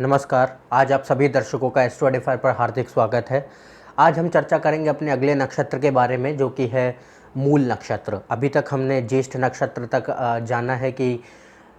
नमस्कार। आज आप सभी दर्शकों का एस्ट्रो पर हार्दिक स्वागत है। आज हम चर्चा करेंगे अपने अगले नक्षत्र के बारे में, जो कि है मूल नक्षत्र। अभी तक हमने ज्येष्ठ नक्षत्र तक जाना है कि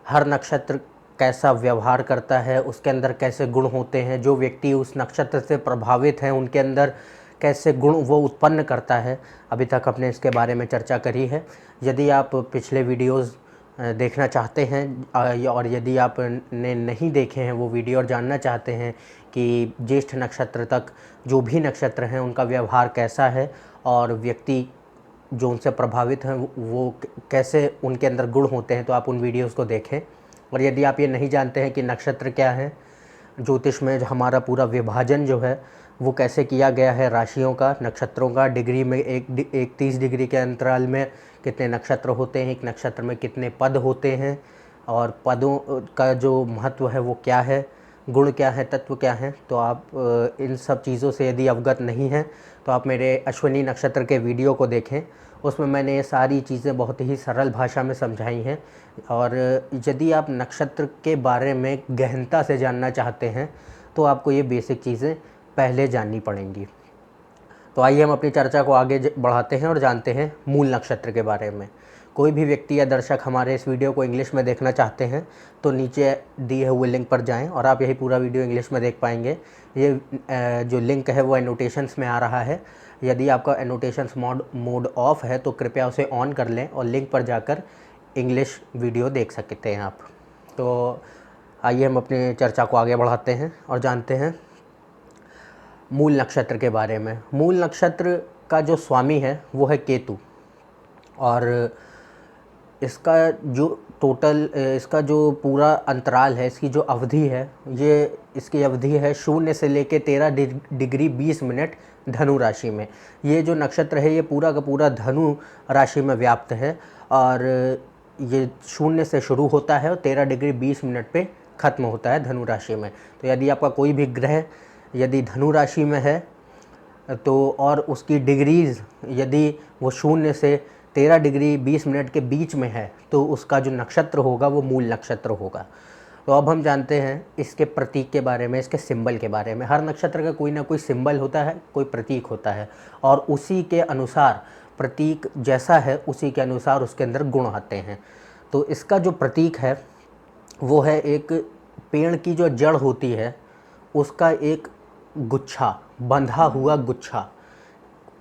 हर नक्षत्र कैसा व्यवहार करता है, उसके अंदर कैसे गुण होते हैं, जो व्यक्ति उस नक्षत्र से प्रभावित हैं उनके अंदर कैसे गुण वो उत्पन्न करता है। अभी तक हमने इसके बारे में चर्चा करी है। यदि आप पिछले वीडियोज़ देखना चाहते हैं और यदि आपने नहीं देखे हैं वो वीडियो और जानना चाहते हैं कि ज्येष्ठ नक्षत्र तक जो भी नक्षत्र हैं उनका व्यवहार कैसा है और व्यक्ति जो उनसे प्रभावित हैं वो कैसे उनके अंदर गुण होते हैं, तो आप उन वीडियोज़ को देखें। और यदि आप ये नहीं जानते हैं कि नक्षत्र क्या है, ज्योतिष में हमारा पूरा विभाजन जो है वो कैसे किया गया है, राशियों का, नक्षत्रों का, डिग्री में एक 30 डिग्री के अंतराल में कितने नक्षत्र होते हैं, एक नक्षत्र में कितने पद होते हैं और पदों का जो महत्व है वो क्या है, गुण क्या है, तत्व क्या है। तो आप इन सब चीज़ों से यदि अवगत नहीं हैं तो आप मेरे अश्विनी नक्षत्र के वीडियो को देखें। उसमें मैंने ये सारी चीज़ें बहुत ही सरल भाषा में समझाई हैं। और यदि आप नक्षत्र के बारे में गहनता से जानना चाहते हैं तो आपको ये बेसिक चीज़ें पहले जाननी पड़ेंगी। तो आइए हम अपनी चर्चा को आगे बढ़ाते हैं और जानते हैं मूल नक्षत्र के बारे में। कोई भी व्यक्ति या दर्शक हमारे इस वीडियो को इंग्लिश में देखना चाहते हैं तो नीचे दिए हुए लिंक पर जाएं और आप यही पूरा वीडियो इंग्लिश में देख पाएंगे। ये जो लिंक है वो एनोटेशंस में आ रहा है। यदि आपका एनोटेशंस मोड ऑफ है तो कृपया उसे ऑन कर लें और लिंक पर जाकर इंग्लिश वीडियो देख सकते हैं आप। तो आइए हम अपनी चर्चा को आगे बढ़ाते हैं और जानते हैं मूल नक्षत्र के बारे में। मूल नक्षत्र का जो स्वामी है वो है केतु और इसका इसका जो पूरा अंतराल है, इसकी जो अवधि है, ये इसकी अवधि है 0 से लेके 13 डिग्री 20 मिनट धनु राशि में। ये जो नक्षत्र है ये पूरा का पूरा धनु राशि में व्याप्त है और ये 0 से शुरू होता है और 13 डिग्री 20 मिनट पे ख़त्म होता है धनु राशि में। तो यदि आपका कोई भी ग्रह यदि धनु राशि में है तो और उसकी डिग्रीज़ यदि वो 0 से 13 डिग्री 20 मिनट के बीच में है तो उसका जो नक्षत्र होगा वो मूल नक्षत्र होगा। तो अब हम जानते हैं इसके प्रतीक के बारे में, इसके सिंबल के बारे में। हर नक्षत्र का कोई ना कोई सिंबल होता है, कोई प्रतीक होता है और उसी के अनुसार, प्रतीक जैसा है उसी के अनुसार उसके अंदर गुण आते हैं। तो इसका जो प्रतीक है वो है एक पेड़ की जो जड़ होती है उसका एक गुच्छा, बंधा हुआ गुच्छा।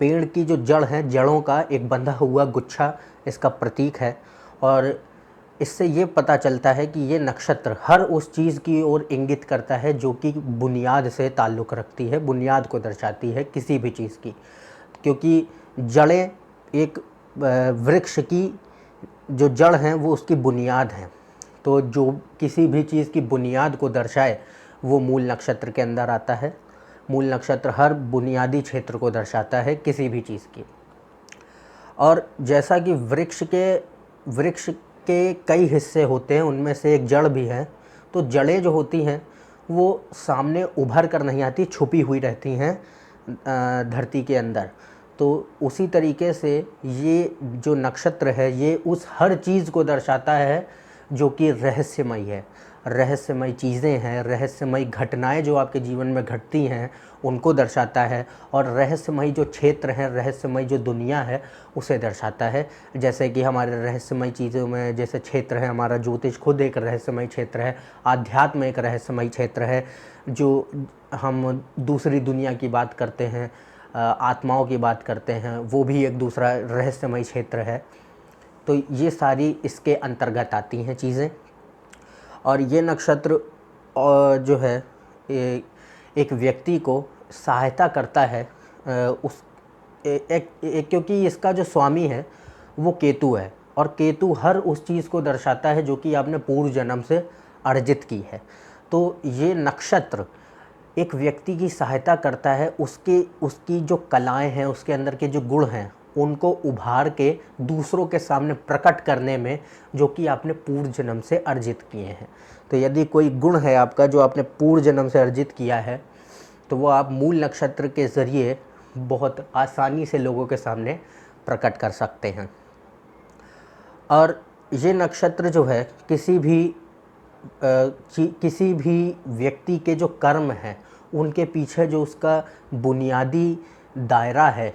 पेड़ की जो जड़ है, जड़ों का एक बंधा हुआ गुच्छा इसका प्रतीक है। और इससे ये पता चलता है कि ये नक्षत्र हर उस चीज़ की ओर इंगित करता है जो कि बुनियाद से ताल्लुक़ रखती है, बुनियाद को दर्शाती है किसी भी चीज़ की। क्योंकि जड़ें एक वृक्ष की जो जड़ हैं वो उसकी बुनियाद हैं। तो जो किसी भी चीज़ की बुनियाद को दर्शाए वो मूल नक्षत्र के अंदर आता है। मूल नक्षत्र हर बुनियादी क्षेत्र को दर्शाता है किसी भी चीज़ की। और जैसा कि वृक्ष के कई हिस्से होते हैं, उनमें से एक जड़ भी है। तो जड़ें जो होती हैं वो सामने उभर कर नहीं आती, छुपी हुई रहती हैं धरती के अंदर। तो उसी तरीके से ये जो नक्षत्र है ये उस हर चीज़ को दर्शाता है जो कि रहस्यमयी है। रहस्यमयी चीज़ें हैं, रहस्यमयी घटनाएं जो आपके जीवन में घटती हैं उनको दर्शाता है। और रहस्यमयी जो क्षेत्र हैं, रहस्यमयी जो दुनिया है उसे दर्शाता है। जैसे कि हमारे रहस्यमयी चीज़ों में जैसे क्षेत्र है, हमारा ज्योतिष खुद एक रहस्यमयी क्षेत्र है, आध्यात्म एक रहस्यमयी क्षेत्र है। जो हम दूसरी दुनिया की बात करते हैं, आत्माओं की बात करते हैं, वो भी एक दूसरा रहस्यमयी क्षेत्र है। तो ये सारी इसके अंतर्गत आती हैं चीज़ें। और ये नक्षत्र जो है एक व्यक्ति को सहायता करता है क्योंकि इसका जो स्वामी है वो केतु है और केतु हर उस चीज़ को दर्शाता है जो कि आपने पूर्व जन्म से अर्जित की है। तो ये नक्षत्र एक व्यक्ति की सहायता करता है उसकी जो कलाएं हैं, उसके अंदर के जो गुण हैं उनको उभार के दूसरों के सामने प्रकट करने में जो कि आपने पूर्व जन्म से अर्जित किए हैं। तो यदि कोई गुण है आपका जो आपने पूर्व जन्म से अर्जित किया है तो वो आप मूल नक्षत्र के ज़रिए बहुत आसानी से लोगों के सामने प्रकट कर सकते हैं। और ये नक्षत्र जो है किसी भी किसी भी व्यक्ति के जो कर्म हैं उनके पीछे जो उसका बुनियादी दायरा है,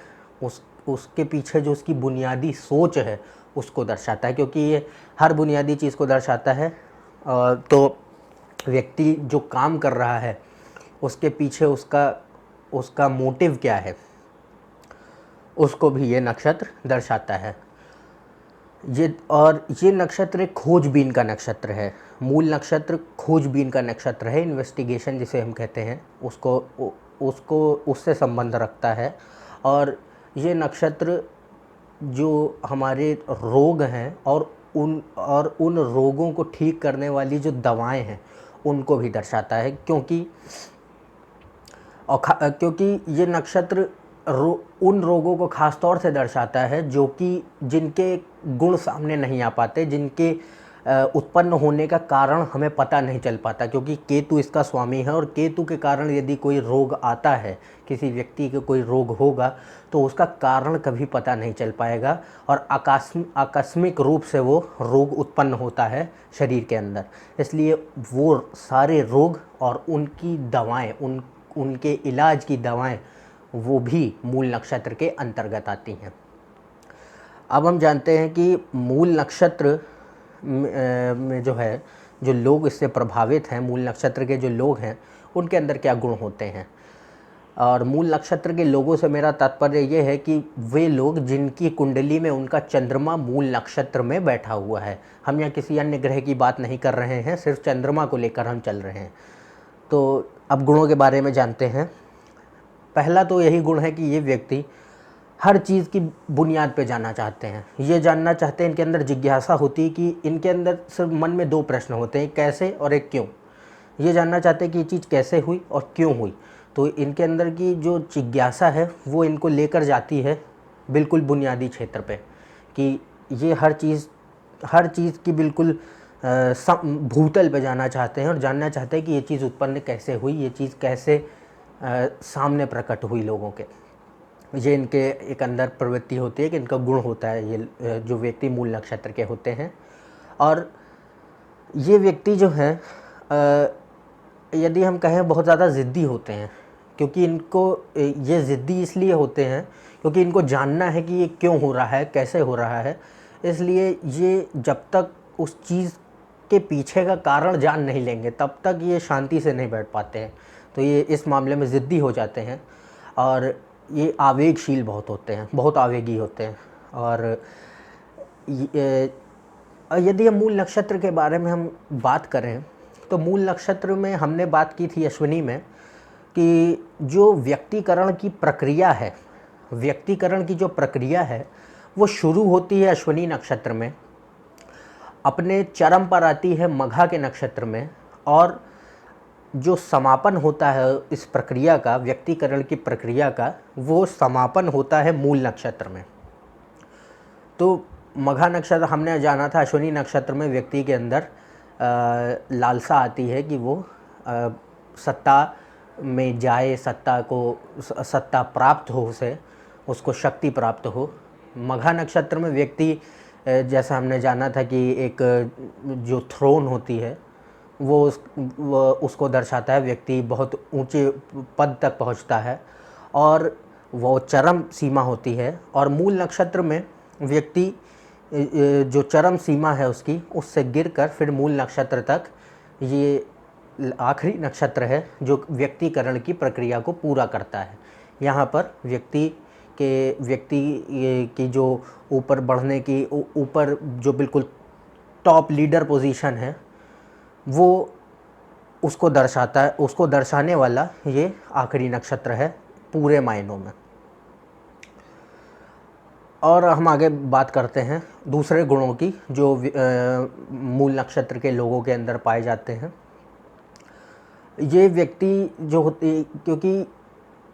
उसके पीछे जो उसकी बुनियादी सोच है उसको दर्शाता है, क्योंकि ये हर बुनियादी चीज़ को दर्शाता है। तो व्यक्ति जो काम कर रहा है उसके पीछे उसका मोटिव क्या है, उसको भी ये नक्षत्र दर्शाता है। ये नक्षत्र एक खोजबीन का नक्षत्र है। मूल नक्षत्र खोजबीन का नक्षत्र है, इन्वेस्टिगेशन जिसे हम कहते हैं उसको उससे संबंध रखता है। और ये नक्षत्र जो हमारे रोग हैं और उन रोगों को ठीक करने वाली जो दवाएं हैं उनको भी दर्शाता है, क्योंकि ये नक्षत्र उन रोगों को खास तौर से दर्शाता है जिनके गुण सामने नहीं आ पाते, जिनके उत्पन्न होने का कारण हमें पता नहीं चल पाता, क्योंकि केतु इसका स्वामी है। और केतु के कारण यदि कोई रोग आता है, किसी व्यक्ति के कोई रोग होगा, तो उसका कारण कभी पता नहीं चल पाएगा और आकस्मिक रूप से वो रोग उत्पन्न होता है शरीर के अंदर। इसलिए वो सारे रोग और उनकी दवाएं, उनके इलाज की दवाएं वो भी मूल नक्षत्र के अंतर्गत आती हैं। अब हम जानते हैं कि मूल नक्षत्र में जो लोग इससे प्रभावित हैं, मूल नक्षत्र के जो लोग हैं उनके अंदर क्या गुण होते हैं। और मूल नक्षत्र के लोगों से मेरा तात्पर्य ये है कि वे लोग जिनकी कुंडली में उनका चंद्रमा मूल नक्षत्र में बैठा हुआ है। हम यहाँ किसी अन्य ग्रह की बात नहीं कर रहे हैं, सिर्फ चंद्रमा को लेकर हम चल रहे हैं। तो अब गुणों के बारे में जानते हैं। पहला तो यही गुण है कि ये व्यक्ति हर चीज़ की बुनियाद पे जानना चाहते हैं। ये जानना चाहते हैं, इनके अंदर जिज्ञासा होती है कि इनके अंदर सिर्फ मन में दो प्रश्न होते हैं, कैसे और एक क्यों। ये जानना चाहते हैं कि ये चीज़ कैसे हुई और क्यों हुई। तो इनके अंदर की जो जिज्ञासा है वो इनको लेकर जाती है बिल्कुल बुनियादी क्षेत्र पे, कि ये हर चीज़ की बिल्कुल भूतल पे जाना चाहते हैं और जानना चाहते हैं कि ये चीज़ उत्पन्न कैसे हुई, ये चीज़ कैसे सामने प्रकट हुई लोगों के। ये इनके एक अंदर प्रवृत्ति होती है कि इनका गुण होता है, ये जो व्यक्ति मूल नक्षत्र के होते हैं। और ये व्यक्ति जो है यदि हम कहें बहुत ज़्यादा ज़िद्दी होते हैं, क्योंकि इनको ये ज़िद्दी इसलिए होते हैं क्योंकि इनको जानना है कि ये क्यों हो रहा है, कैसे हो रहा है। इसलिए ये जब तक उस चीज़ के पीछे का कारण जान नहीं लेंगे तब तक ये शांति से नहीं बैठ पाते हैं। तो ये इस मामले में ज़िद्दी हो जाते हैं और ये आवेगशील बहुत होते हैं, बहुत आवेगी होते हैं। और यदि हम मूल नक्षत्र के बारे में हम बात करें तो मूल नक्षत्र में हमने बात की थी अश्विनी में कि जो व्यक्तिकरण की प्रक्रिया है, व्यक्तिकरण की जो प्रक्रिया है वो शुरू होती है अश्विनी नक्षत्र में, अपने चरम पर आती है मघा के नक्षत्र में, और जो समापन होता है इस प्रक्रिया का, व्यक्तिकरण की प्रक्रिया का, वो समापन होता है मूल नक्षत्र में। तो मघा नक्षत्र हमने जाना था, अश्विनी नक्षत्र में व्यक्ति के अंदर लालसा आती है कि वो सत्ता में जाए, सत्ता प्राप्त हो, उसको शक्ति प्राप्त हो। मघा नक्षत्र में व्यक्ति, जैसा हमने जाना था कि एक जो थ्रोन होती है वो उसको दर्शाता है, व्यक्ति बहुत ऊंचे पद तक पहुंचता है और वो चरम सीमा होती है। और मूल नक्षत्र में व्यक्ति जो चरम सीमा है उसकी, उससे गिरकर फिर मूल नक्षत्र तक, ये आखिरी नक्षत्र है जो व्यक्तिकरण की प्रक्रिया को पूरा करता है। यहाँ पर व्यक्ति की जो ऊपर बढ़ने की, ऊपर जो बिल्कुल टॉप लीडर पोजीशन है वो उसको दर्शाता है, उसको दर्शाने वाला ये आखिरी नक्षत्र है पूरे मायनों में। और हम आगे बात करते हैं दूसरे गुणों की जो मूल नक्षत्र के लोगों के अंदर पाए जाते हैं। ये व्यक्ति जो होती, क्योंकि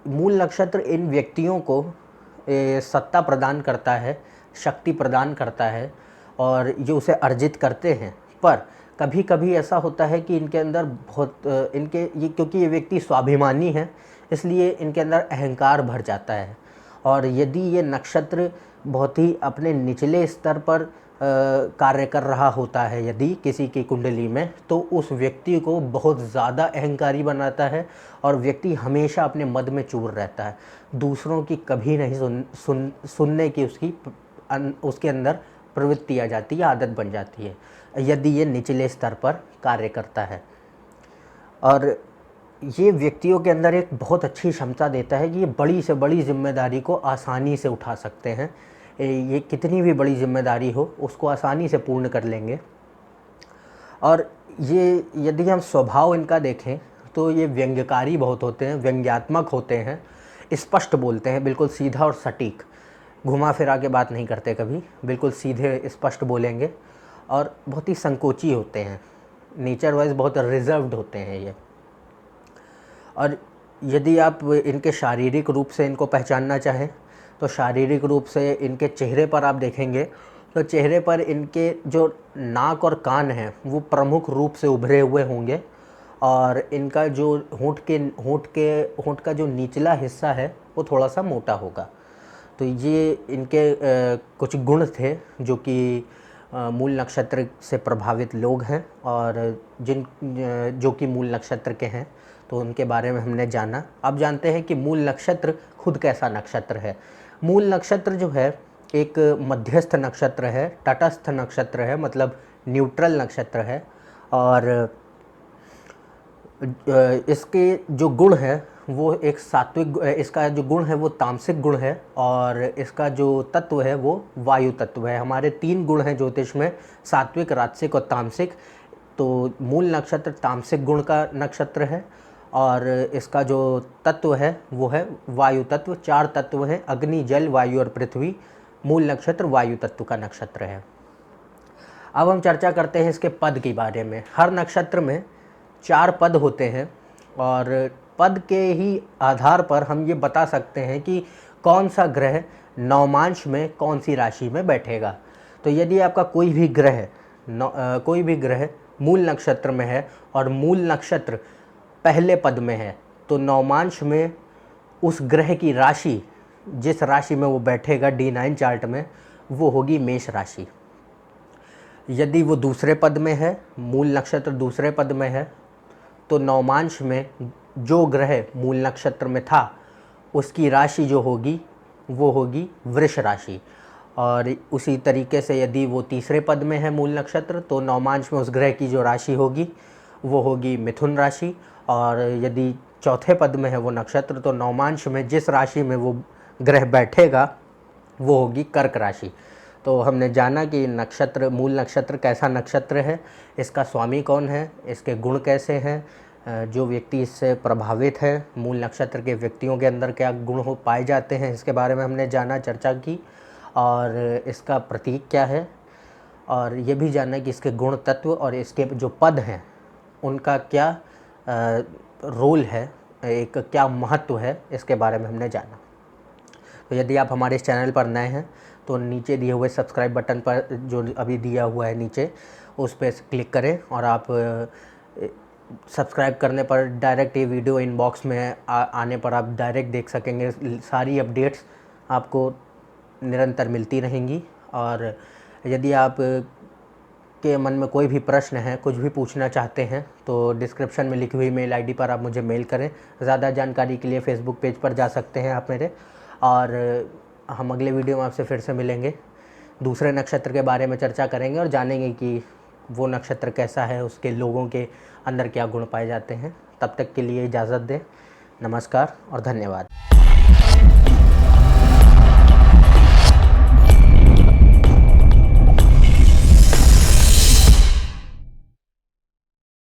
मूल नक्षत्र इन व्यक्तियों को सत्ता प्रदान करता है, शक्ति प्रदान करता है और ये उसे अर्जित करते हैं। पर कभी कभी ऐसा होता है कि इनके अंदर क्योंकि ये व्यक्ति स्वाभिमानी है, इसलिए इनके अंदर अहंकार भर जाता है। और यदि ये नक्षत्र बहुत ही अपने निचले स्तर पर कार्य कर रहा होता है यदि किसी की कुंडली में, तो उस व्यक्ति को बहुत ज़्यादा अहंकारी बनाता है और व्यक्ति हमेशा अपने मद में चूर रहता है। दूसरों की कभी नहीं सुनने की उसके अंदर प्रवृत्ति आ जाती है, आदत बन जाती है यदि ये निचले स्तर पर कार्य करता है। और ये व्यक्तियों के अंदर एक बहुत अच्छी क्षमता देता है कि ये बड़ी से बड़ी जिम्मेदारी को आसानी से उठा सकते हैं। ये कितनी भी बड़ी जिम्मेदारी हो उसको आसानी से पूर्ण कर लेंगे। और ये यदि हम स्वभाव इनका देखें तो ये व्यंग्यकारी बहुत होते हैं, व्यंग्यात्मक होते हैं, स्पष्ट बोलते हैं, बिल्कुल सीधा और सटीक, घुमा फिरा के बात नहीं करते कभी, बिल्कुल सीधे स्पष्ट बोलेंगे। और बहुत ही संकोची होते हैं, नेचर वाइज बहुत रिजर्व्ड होते हैं ये। और यदि आप इनके शारीरिक रूप से इनको पहचानना चाहें तो शारीरिक रूप से इनके चेहरे पर आप देखेंगे तो चेहरे पर इनके जो नाक और कान हैं वो प्रमुख रूप से उभरे हुए होंगे। और इनका जो होंठ का जो निचला हिस्सा है वो थोड़ा सा मोटा होगा। तो ये इनके कुछ गुण थे जो कि मूल नक्षत्र से प्रभावित लोग हैं और जो कि मूल नक्षत्र के हैं, तो उनके बारे में हमने जाना। अब जानते हैं कि मूल नक्षत्र खुद कैसा नक्षत्र है। मूल नक्षत्र जो है एक मध्यस्थ नक्षत्र है, तटस्थ नक्षत्र है, मतलब न्यूट्रल नक्षत्र है। और इसके जो गुण है वो एक सात्विक, इसका जो गुण है वो तामसिक गुण है और इसका जो तत्व है वो वायु तत्व है। हमारे 3 गुण हैं ज्योतिष में, सात्विक, राजसिक और तामसिक। तो मूल नक्षत्र तामसिक गुण का नक्षत्र है और इसका जो तत्व है वो है वायु तत्व। 4 तत्व हैं, अग्नि, जल, वायु और पृथ्वी। मूल नक्षत्र वायु तत्व का नक्षत्र है। अब हम चर्चा करते हैं इसके पद के बारे में। हर नक्षत्र में 4 पद होते हैं और पद के ही आधार पर हम ये बता सकते हैं कि कौन सा ग्रह नवमांश में कौन सी राशि में बैठेगा। तो यदि आपका कोई भी ग्रह मूल नक्षत्र में है और मूल नक्षत्र पहले पद में है तो नवमांश में उस ग्रह की राशि, जिस राशि में वो बैठेगा D9 चार्ट में, वो होगी मेष राशि। यदि वो दूसरे पद में है, मूल नक्षत्र दूसरे पद में है, तो नवमांश में जो ग्रह मूल नक्षत्र में था उसकी राशि जो होगी वो होगी वृष राशि। और उसी तरीके से यदि वो तीसरे पद में है मूल नक्षत्र तो नवमांश में उस ग्रह की जो राशि होगी वो होगी मिथुन राशि। और यदि चौथे पद में है वो नक्षत्र तो नवमांश में जिस राशि में वो ग्रह बैठेगा वो होगी कर्क राशि। तो हमने जाना कि मूल नक्षत्र कैसा नक्षत्र है, इसका स्वामी कौन है, इसके गुण कैसे हैं, जो व्यक्ति इससे प्रभावित है, मूल नक्षत्र के व्यक्तियों के अंदर क्या गुण पाए जाते हैं, इसके बारे में हमने जाना, चर्चा की। और इसका प्रतीक क्या है, और ये भी जाना कि इसके गुण तत्व और इसके जो पद हैं उनका क्या रोल है, एक क्या महत्व है, इसके बारे में हमने जाना। तो यदि आप हमारे इस चैनल पर नए हैं तो नीचे दिए हुए सब्सक्राइब बटन पर जो अभी दिया हुआ है नीचे, उस पर क्लिक करें और आप सब्सक्राइब करने पर डायरेक्ट ये वीडियो इनबॉक्स में आने पर आप डायरेक्ट देख सकेंगे। सारी अपडेट्स आपको निरंतर मिलती रहेंगी। और यदि आप के मन में कोई भी प्रश्न है, कुछ भी पूछना चाहते हैं तो डिस्क्रिप्शन में लिखी हुई मेल आईडी पर आप मुझे मेल करें। ज़्यादा जानकारी के लिए फेसबुक पेज पर जा सकते हैं आप मेरे। और हम अगले वीडियो में आपसे फिर से मिलेंगे, दूसरे नक्षत्र के बारे में चर्चा करेंगे और जानेंगे कि वो नक्षत्र कैसा है, उसके लोगों के अंदर क्या गुण पाए जाते हैं। तब तक के लिए इजाज़त दें। नमस्कार और धन्यवाद।